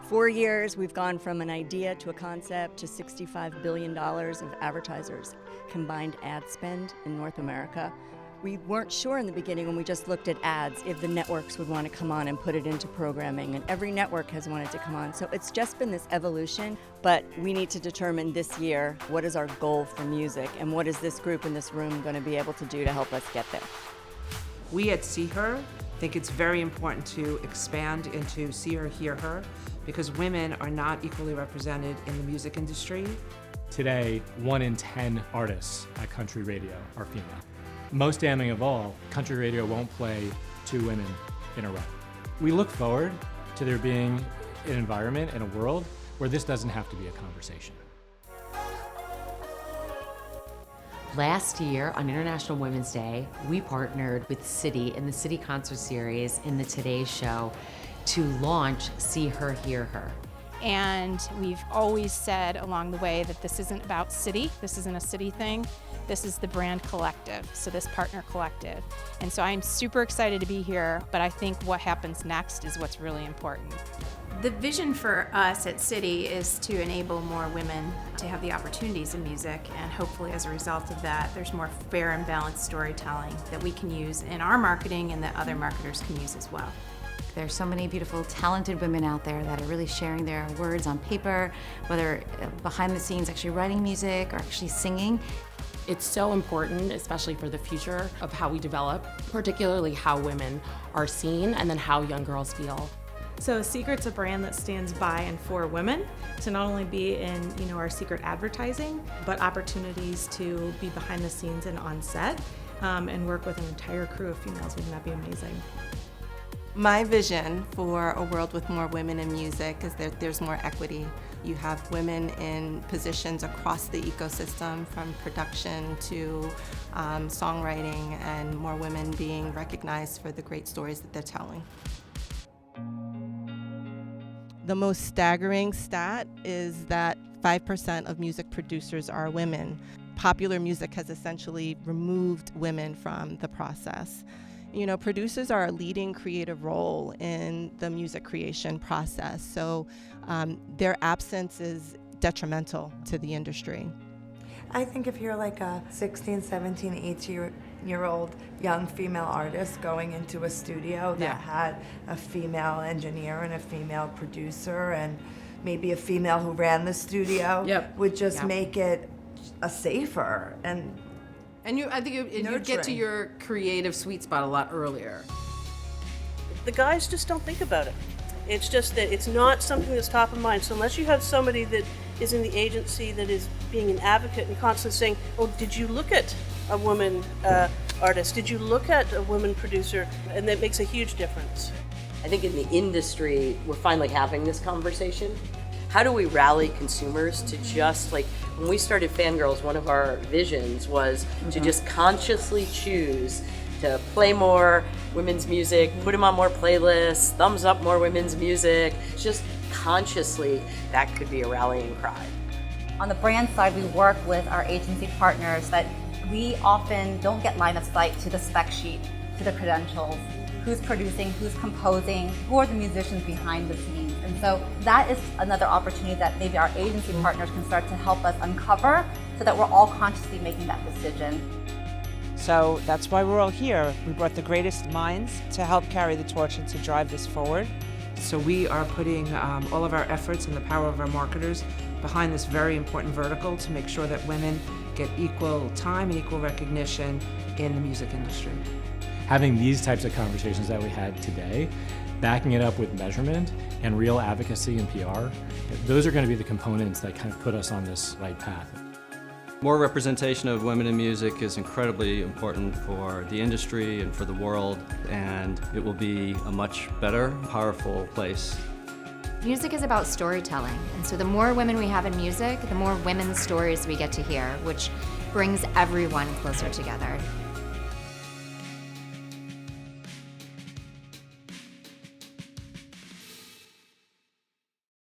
4 years, we've gone from an idea to a concept to $65 billion of advertisers combined ad spend in North America. We weren't sure in the beginning when we just looked at ads if the networks would want to come on and put it into programming, and every network has wanted to come on. So it's just been this evolution, but we need to determine this year what is our goal for music and what is this group in this room going to be able to do to help us get there. We at SeeHER think it's very important to expand into See Her, Hear Her, because women are not equally represented in the music industry. Today, 1 in 10 artists at country radio are female. Most damning of all, country radio won't play 2 women in a row. We look forward to there being an environment and a world where this doesn't have to be a conversation. Last year, on International Women's Day, we partnered with City in the City Concert Series in the Today Show to launch See Her, Hear Her. And we've always said along the way that this isn't about City, this isn't a City thing, this is the brand collective, so this partner collective. And so I'm super excited to be here, but I think what happens next is what's really important. The vision for us at City is to enable more women to have the opportunities in music, and hopefully as a result of that, there's more fair and balanced storytelling that we can use in our marketing and that other marketers can use as well. There's so many beautiful, talented women out there that are really sharing their words on paper, whether behind the scenes actually writing music or actually singing. It's so important, especially for the future of how we develop, particularly how women are seen and then how young girls feel. So Secret's a brand that stands by and for women to not only be in our Secret advertising, but opportunities to be behind the scenes and on set and work with an entire crew of females. Wouldn't that be amazing? My vision for a world with more women in music is that there's more equity. You have women in positions across the ecosystem, from production to songwriting, and more women being recognized for the great stories that they're telling. The most staggering stat is that 5% of music producers are women. Popular music has essentially removed women from the process. Producers are a leading creative role in the music creation process, so their absence is detrimental to the industry. I think if you're like a 16, 17, 18-year-old young female artist going into a studio that had a female engineer and a female producer and maybe a female who ran the studio would just make it a safer and I think you get to your creative sweet spot a lot earlier. The guys just don't think about it. It's just that it's not something that's top of mind. So unless you have somebody that is in the agency that is being an advocate and constantly saying, oh, did you look at a woman artist? Did you look at a woman producer? And that makes a huge difference. I think in the industry, we're finally having this conversation. How do we rally consumers to just, like, when we started Fangirls, one of our visions was to just consciously choose to play more women's music, put them on more playlists, thumbs up more women's music. Just consciously, that could be a rallying cry. On the brand side, we work with our agency partners that we often don't get line of sight to the spec sheet, to the credentials, who's producing, who's composing, who are the musicians behind the scenes. And so that is another opportunity that maybe our agency partners can start to help us uncover so that we're all consciously making that decision. So that's why we're all here. We brought the greatest minds to help carry the torch and to drive this forward. So we are putting all of our efforts and the power of our marketers behind this very important vertical to make sure that women get equal time and equal recognition in the music industry. Having these types of conversations that we had today, backing it up with measurement and real advocacy and PR, those are going to be the components that kind of put us on this right path. More representation of women in music is incredibly important for the industry and for the world, and it will be a much better, powerful place. Music is about storytelling, and so the more women we have in music, the more women's stories we get to hear, which brings everyone closer together.